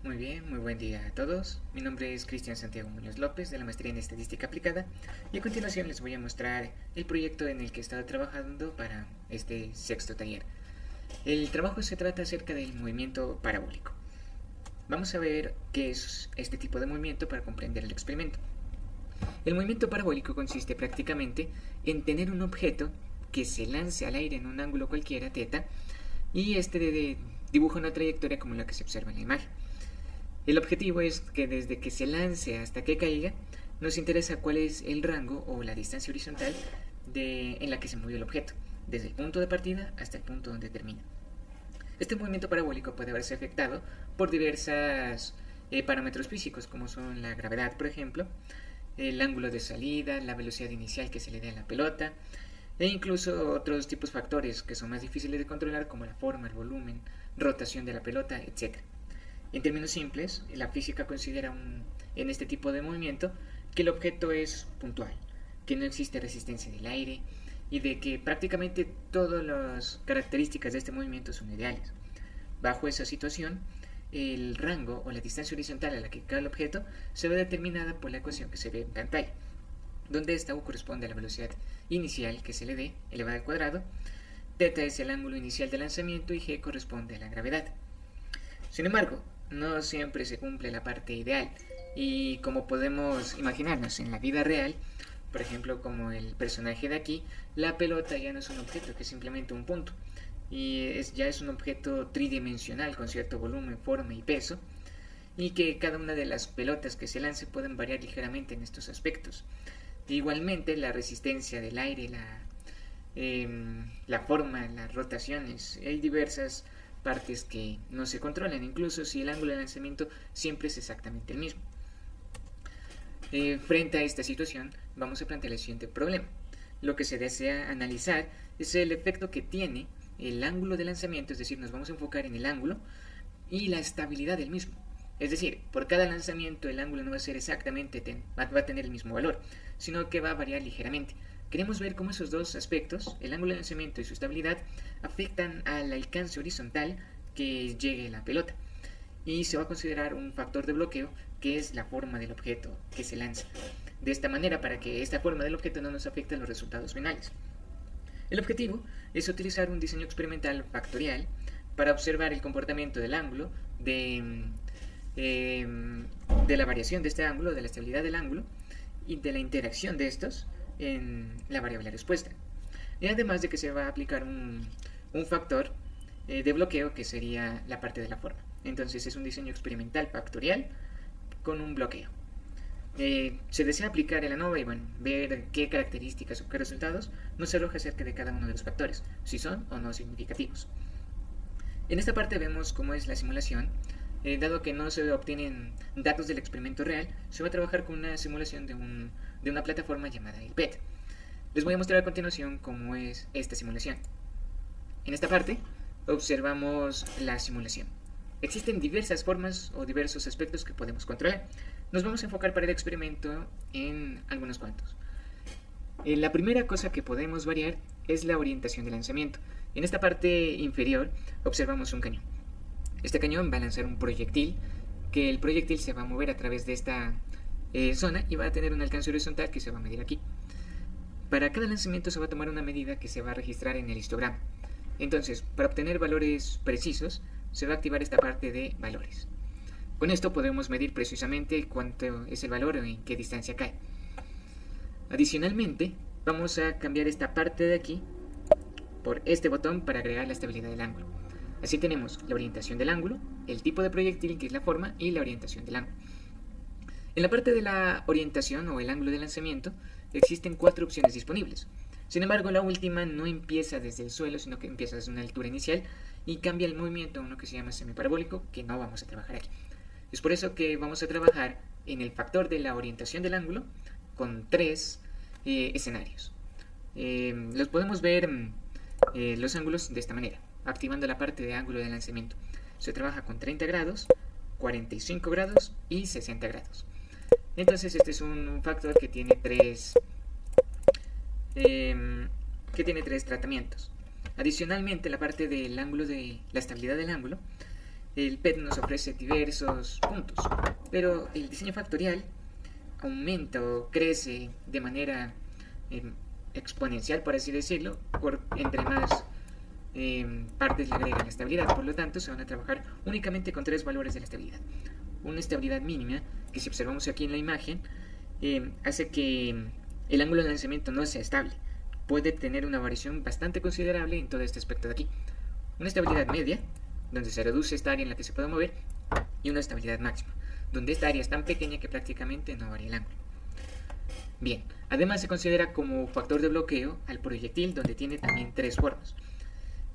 Muy bien, muy buen día a todos. Mi nombre es Cristian Santiago Muñoz López de la Maestría en Estadística Aplicada y a continuación les voy a mostrar el proyecto en el que he estado trabajando para este sexto taller. El trabajo se trata acerca del movimiento parabólico. Vamos a ver qué es este tipo de movimiento para comprender el experimento. El movimiento parabólico consiste prácticamente en tener un objeto que se lance al aire en un ángulo cualquiera, θ, y dibuja una trayectoria como la que se observa en la imagen. El objetivo es que desde que se lance hasta que caiga, nos interesa cuál es el rango o la distancia horizontal en la que se movió el objeto, desde el punto de partida hasta el punto donde termina. Este movimiento parabólico puede verse afectado por diversos parámetros físicos, como son la gravedad, por ejemplo, el ángulo de salida, la velocidad inicial que se le dé a la pelota, e incluso otros tipos de factores que son más difíciles de controlar, como la forma, el volumen, rotación de la pelota, etc. En términos simples, la física considera en este tipo de movimiento que el objeto es puntual, que no existe resistencia del aire y de que prácticamente todas las características de este movimiento son ideales. Bajo esa situación, el rango o la distancia horizontal a la que cae el objeto se ve determinada por la ecuación que se ve en pantalla, donde esta U corresponde a la velocidad inicial que se le dé elevada al cuadrado, θ es el ángulo inicial de lanzamiento y G corresponde a la gravedad. Sin embargo, no siempre se cumple la parte ideal y como podemos imaginarnos en la vida real, por ejemplo como el personaje de aquí, la pelota ya no es un objeto, que es simplemente un punto y ya es un objeto tridimensional con cierto volumen, forma y peso, y que cada una de las pelotas que se lance pueden variar ligeramente en estos aspectos. Igualmente la resistencia del aire, la forma, las rotaciones, hay diversas partes que no se controlan, incluso si el ángulo de lanzamiento siempre es exactamente el mismo. Frente a esta situación, vamos a plantear el siguiente problema. Lo que se desea analizar es el efecto que tiene el ángulo de lanzamiento, es decir, nos vamos a enfocar en el ángulo y la estabilidad del mismo. Es decir, por cada lanzamiento el ángulo no va a ser exactamente, va a tener el mismo valor, sino que va a variar ligeramente. Queremos ver cómo esos dos aspectos, el ángulo de lanzamiento y su estabilidad, afectan al alcance horizontal que llegue la pelota. Y se va a considerar un factor de bloqueo, que es la forma del objeto que se lanza. De esta manera, para que esta forma del objeto no nos afecte a los resultados finales. El objetivo es utilizar un diseño experimental factorial para observar el comportamiento del ángulo, de la variación de este ángulo, de la estabilidad del ángulo y de la interacción de estos en la variable respuesta. Y además de que se va a aplicar un factor de bloqueo que sería la parte de la forma. Entonces es un diseño experimental factorial con un bloqueo. Se desea aplicar el ANOVA y ver qué características o qué resultados nos arroja acerca de cada uno de los factores, si son o no significativos. En esta parte vemos cómo es la simulación. Dado que no se obtienen datos del experimento real, se va a trabajar con una simulación de una plataforma llamada el PET. Les voy a mostrar a continuación cómo es esta simulación. En esta parte observamos la simulación. Existen diversas formas o diversos aspectos que podemos controlar. Nos vamos a enfocar para el experimento en algunos cuantos. La primera cosa que podemos variar es la orientación de lanzamiento. En esta parte inferior observamos un cañón. Este cañón va a lanzar un proyectil, que el proyectil se va a mover a través de esta zona y va a tener un alcance horizontal que se va a medir aquí. Para cada lanzamiento se va a tomar una medida que se va a registrar en el histograma. Entonces, para obtener valores precisos, se va a activar esta parte de valores. Con esto podemos medir precisamente cuánto es el valor o en qué distancia cae. Adicionalmente, vamos a cambiar esta parte de aquí por este botón para agregar la estabilidad del ángulo. Así tenemos la orientación del ángulo, el tipo de proyectil que es la forma y la orientación del ángulo. En la parte de la orientación o el ángulo de lanzamiento existen 4 opciones disponibles. Sin embargo, la última no empieza desde el suelo, sino que empieza desde una altura inicial y cambia el movimiento a uno que se llama semiparabólico, que no vamos a trabajar aquí. Es por eso que vamos a trabajar en el factor de la orientación del ángulo con 3 escenarios. Los podemos ver los ángulos de esta manera, activando la parte de ángulo de lanzamiento. Se trabaja con 30 grados, 45 grados y 60 grados. Entonces este es un factor que tiene tres tratamientos. Adicionalmente, la parte del ángulo de la estabilidad del ángulo el PET nos ofrece diversos puntos, pero el diseño factorial aumenta o crece de manera exponencial, por así decirlo, entre más partes le agregan la estabilidad. Por lo tanto, se van a trabajar únicamente con tres valores de la estabilidad. Una estabilidad mínima, que si observamos aquí en la imagen, hace que el ángulo de lanzamiento no sea estable. Puede tener una variación bastante considerable en todo este aspecto de aquí. Una estabilidad media, donde se reduce esta área en la que se puede mover, y una estabilidad máxima, donde esta área es tan pequeña que prácticamente no varía el ángulo. Bien, además se considera como factor de bloqueo al proyectil, donde tiene también tres formas.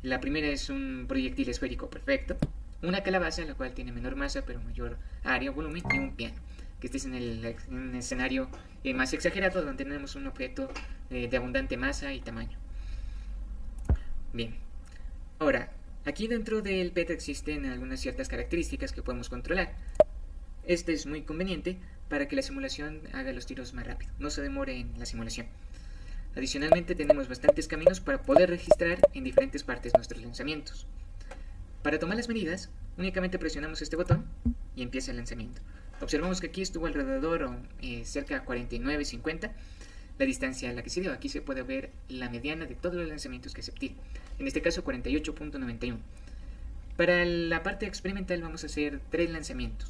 La primera es un proyectil esférico perfecto, una calabaza, la cual tiene menor masa pero mayor área o volumen, y un piano, que este es en el escenario más exagerado, donde tenemos un objeto de abundante masa y tamaño. Bien, ahora, aquí dentro del PET existen algunas ciertas características que podemos controlar. Este es muy conveniente para que la simulación haga los tiros más rápido, no se demore en la simulación. Adicionalmente tenemos bastantes caminos para poder registrar en diferentes partes nuestros lanzamientos. Para tomar las medidas, únicamente presionamos este botón y empieza el lanzamiento. Observamos que aquí estuvo alrededor cerca de 49-50 la distancia a la que se dio. Aquí se puede ver la mediana de todos los lanzamientos que se tiran. En este caso 48.91. Para la parte experimental vamos a hacer 3 lanzamientos.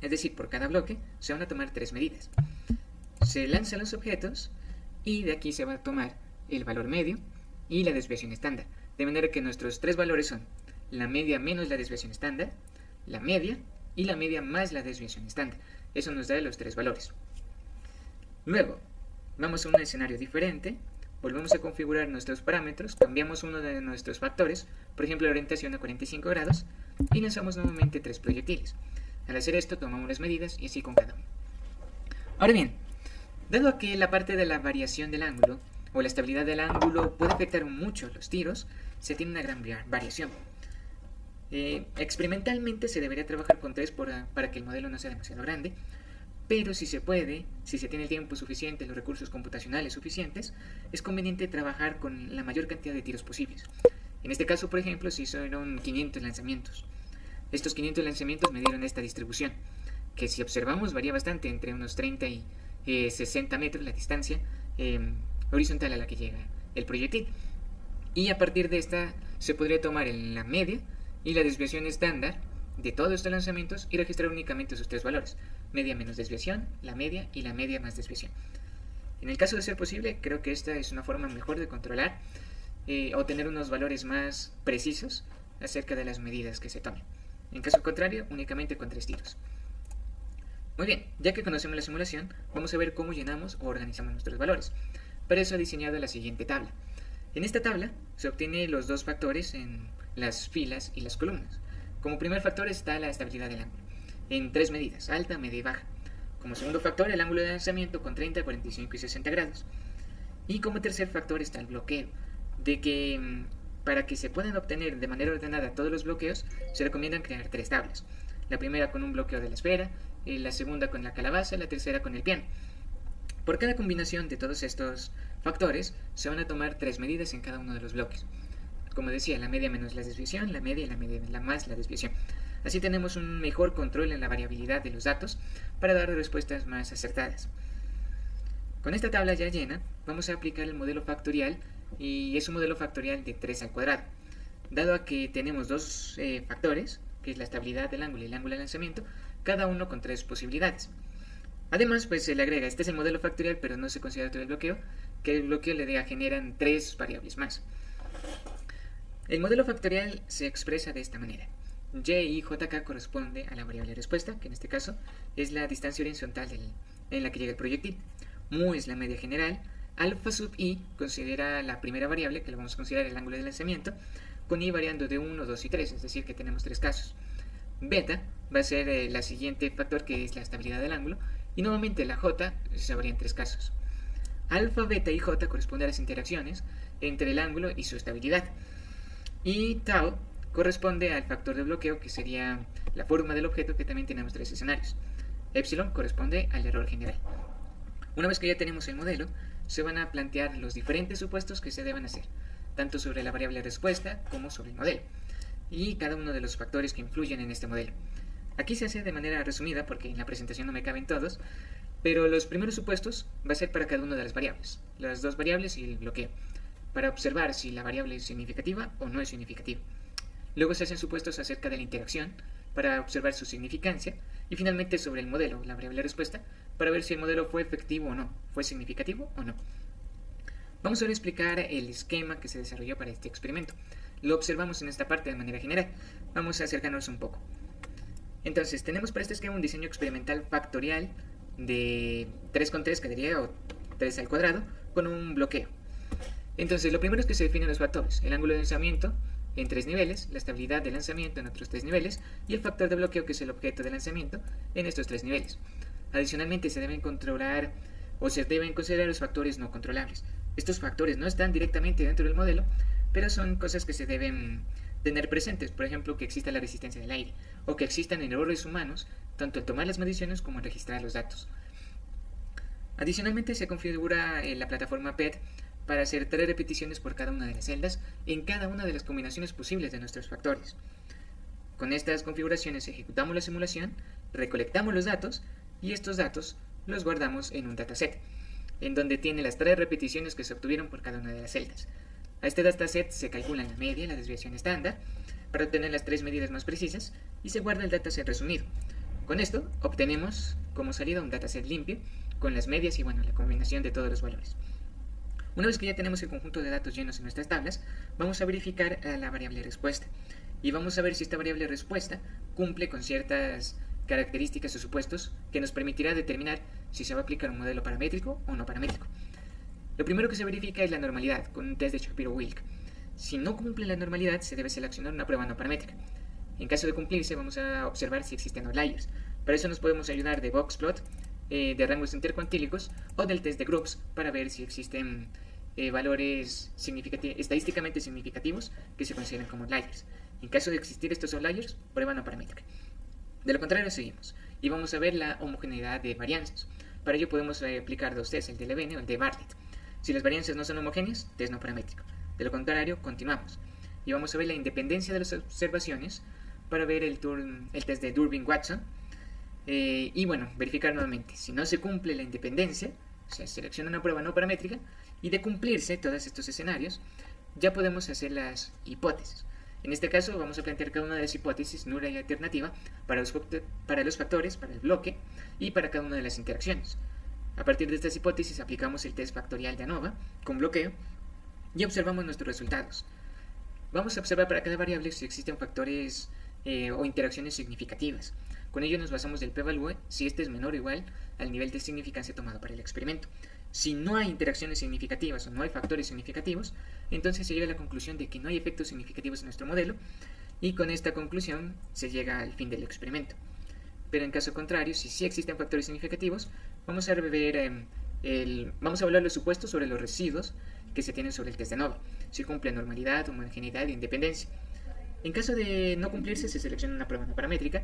Es decir, por cada bloque se van a tomar 3 medidas. Se lanzan los objetos y de aquí se va a tomar el valor medio y la desviación estándar. De manera que nuestros 3 valores son la media menos la desviación estándar, la media y la media más la desviación estándar. Eso nos da los 3 valores. Luego, vamos a un escenario diferente, volvemos a configurar nuestros parámetros, cambiamos uno de nuestros factores, por ejemplo la orientación a 45 grados, y lanzamos nuevamente 3 proyectiles. Al hacer esto tomamos las medidas y así con cada uno. Ahora bien, dado que la parte de la variación del ángulo o la estabilidad del ángulo puede afectar mucho los tiros, se tiene una gran variación. Experimentalmente se debería trabajar con 3 para que el modelo no sea demasiado grande, pero si se puede, si se tiene el tiempo suficiente, los recursos computacionales suficientes, es conveniente trabajar con la mayor cantidad de tiros posibles. En este caso, por ejemplo, se hicieron 500 lanzamientos. Estos 500 lanzamientos me dieron esta distribución, que si observamos varía bastante, entre unos 30 y 60 metros la distancia horizontal a la que llega el proyectil. Y a partir de esta se podría tomar la media y la desviación estándar de todos estos lanzamientos y registrar únicamente sus 3 valores: media menos desviación, la media y la media más desviación. En el caso de ser posible, creo que esta es una forma mejor de controlar o tener unos valores más precisos acerca de las medidas que se tomen. En caso contrario, únicamente con 3 tiros. Muy bien, ya que conocemos la simulación, vamos a ver cómo llenamos o organizamos nuestros valores. Para eso he diseñado la siguiente tabla. En esta tabla se obtienen los 2 factores en las filas y las columnas. Como primer factor está la estabilidad del ángulo, en 3 medidas, alta, media y baja. Como segundo factor, el ángulo de lanzamiento con 30, 45 y 60 grados. Y como tercer factor está el bloqueo, de que para que se puedan obtener de manera ordenada todos los bloqueos, se recomiendan crear 3 tablas. La primera con un bloqueo de la esfera, la segunda con la calabaza, la tercera con el piano. Por cada combinación de todos estos factores, se van a tomar 3 medidas en cada uno de los bloques. Como decía, la media menos la desviación, la media más la desviación. Así tenemos un mejor control en la variabilidad de los datos para dar respuestas más acertadas. Con esta tabla ya llena, vamos a aplicar el modelo factorial, y es un modelo factorial de 3 al cuadrado. Dado a que tenemos 2 factores, que es la estabilidad del ángulo y el ángulo de lanzamiento, cada uno con 3 posibilidades. Además, pues se le agrega, este es el modelo factorial, pero no se considera todo el bloqueo, que el bloqueo generan 3 variables más. El modelo factorial se expresa de esta manera. Y y jk corresponde a la variable respuesta, que en este caso es la distancia horizontal en la que llega el proyectil. Mu es la media general. Alfa sub i considera la primera variable, que lo vamos a considerar el ángulo de lanzamiento, con i variando de 1, 2 y 3, es decir que tenemos 3 casos. Beta va a ser la siguiente factor, que es la estabilidad del ángulo, y nuevamente la j se varía en 3 casos. Alfa, beta y j corresponden a las interacciones entre el ángulo y su estabilidad. Y tau corresponde al factor de bloqueo, que sería la forma del objeto, que también tenemos 3 escenarios. Epsilon corresponde al error general. Una vez que ya tenemos el modelo, se van a plantear los diferentes supuestos que se deben hacer, tanto sobre la variable respuesta como sobre el modelo. y cada uno de los factores que influyen en este modelo. Aquí se hace de manera resumida porque en la presentación no me caben todos, pero los primeros supuestos va a ser para cada una de las variables, las dos variables y el bloqueo, para observar si la variable es significativa o no es significativa. Luego se hacen supuestos acerca de la interacción para observar su significancia y finalmente sobre el modelo, la variable respuesta, para ver si el modelo fue efectivo o no, fue significativo o no. Vamos ahora a explicar el esquema que se desarrolló para este experimento. Lo observamos en esta parte de manera general. Vamos a acercarnos un poco. Entonces, tenemos para este esquema un diseño experimental factorial de 3 con 3 quedaría, o 3 al cuadrado, con un bloqueo. Entonces, lo primero es que se definen los factores: el ángulo de lanzamiento en 3 niveles, la estabilidad de lanzamiento en otros 3 niveles y el factor de bloqueo, que es el objeto de lanzamiento, en estos 3 niveles. Adicionalmente, se deben controlar o se deben considerar los factores no controlables. Estos factores no están directamente dentro del modelo, pero son cosas que se deben tener presentes, por ejemplo, que exista la resistencia del aire, o que existan errores humanos, tanto al tomar las mediciones como al registrar los datos. Adicionalmente, se configura la plataforma PET para hacer 3 repeticiones por cada una de las celdas en cada una de las combinaciones posibles de nuestros factores. Con estas configuraciones ejecutamos la simulación, recolectamos los datos y estos datos los guardamos en un dataset, en donde tiene las 3 repeticiones que se obtuvieron por cada una de las celdas. A este dataset se calcula la media, la desviación estándar, para obtener las 3 medidas más precisas y se guarda el dataset resumido. Con esto obtenemos como salida un dataset limpio con las medias y la combinación de todos los valores. Una vez que ya tenemos el conjunto de datos llenos en nuestras tablas, vamos a verificar la variable respuesta y vamos a ver si esta variable respuesta cumple con ciertas características o supuestos que nos permitirá determinar si se va a aplicar un modelo paramétrico o no paramétrico. Lo primero que se verifica es la normalidad con un test de Shapiro-Wilk. Si no cumple la normalidad, se debe seleccionar una prueba no paramétrica. En caso de cumplirse, vamos a observar si existen outliers. Para eso nos podemos ayudar de boxplot, de rangos intercuantílicos o del test de groups para ver si existen valores estadísticamente significativos que se consideran como outliers. En caso de existir estos outliers, prueba no paramétrica. De lo contrario, seguimos y vamos a ver la homogeneidad de varianzas. Para ello podemos aplicar dos tests, el de Levene o el de Bartlett. Si las varianzas no son homogéneas, test no paramétrico. De lo contrario, continuamos y vamos a ver la independencia de las observaciones para ver el test de Durbin-Watson y verificar nuevamente. Si no se cumple la independencia, se selecciona una prueba no paramétrica y de cumplirse todos estos escenarios, ya podemos hacer las hipótesis. En este caso vamos a plantear cada una de las hipótesis nula y alternativa para los factores, para el bloque y para cada una de las interacciones. A partir de estas hipótesis aplicamos el test factorial de ANOVA con bloqueo y observamos nuestros resultados. Vamos a observar para cada variable si existen factores o interacciones significativas. Con ello nos basamos del p-value si este es menor o igual al nivel de significancia tomado para el experimento. Si no hay interacciones significativas o no hay factores significativos, entonces se llega a la conclusión de que no hay efectos significativos en nuestro modelo y con esta conclusión se llega al fin del experimento. Pero en caso contrario, si sí existen factores significativos, vamos a evaluar los supuestos sobre los residuos que se tienen sobre el test de ANOVA, si cumple normalidad, homogeneidad e independencia. En caso de no cumplirse, se selecciona una prueba no paramétrica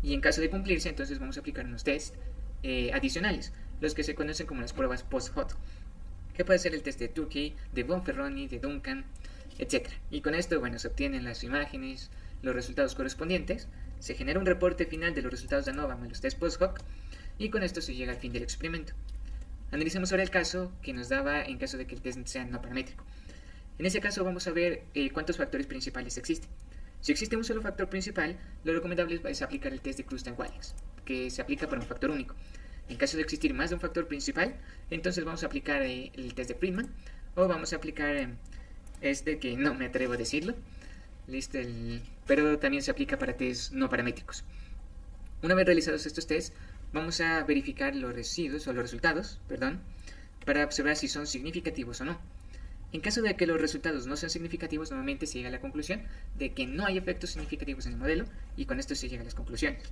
y en caso de cumplirse, entonces vamos a aplicar unos tests adicionales, los que se conocen como las pruebas post-hot, que puede ser el test de Tukey, de Bonferroni, de Duncan, etc. Y con esto, se obtienen las imágenes, los resultados correspondientes, se genera un reporte final de los resultados de ANOVA más los test post-hoc y con esto se llega al fin del experimento. Analicemos ahora el caso que nos daba en caso de que el test sea no paramétrico. En ese caso vamos a ver cuántos factores principales existen. Si existe un solo factor principal, lo recomendable es aplicar el test de Krusten-Wallis, que se aplica para un factor único. En caso de existir más de un factor principal, entonces vamos a aplicar el test de Friedman, o vamos a aplicar este que no me atrevo a decirlo, pero también se aplica para test no paramétricos. Una vez realizados estos tests, vamos a verificar los resultados, para observar si son significativos o no. En caso de que los resultados no sean significativos, normalmente se llega a la conclusión de que no hay efectos significativos en el modelo y con esto se llega a las conclusiones.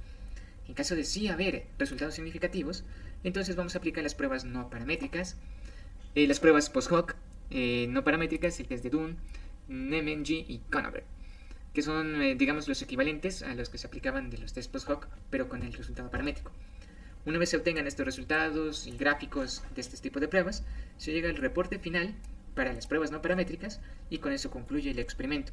En caso de sí haber resultados significativos, entonces vamos a aplicar las pruebas no paramétricas, las pruebas post-hoc no paramétricas, el test de Dunn, Nemenji y Conover, que son, los equivalentes a los que se aplicaban de los test post-hoc, pero con el resultado paramétrico. Una vez se obtengan estos resultados y gráficos de este tipo de pruebas, se llega al reporte final para las pruebas no paramétricas y con eso concluye el experimento.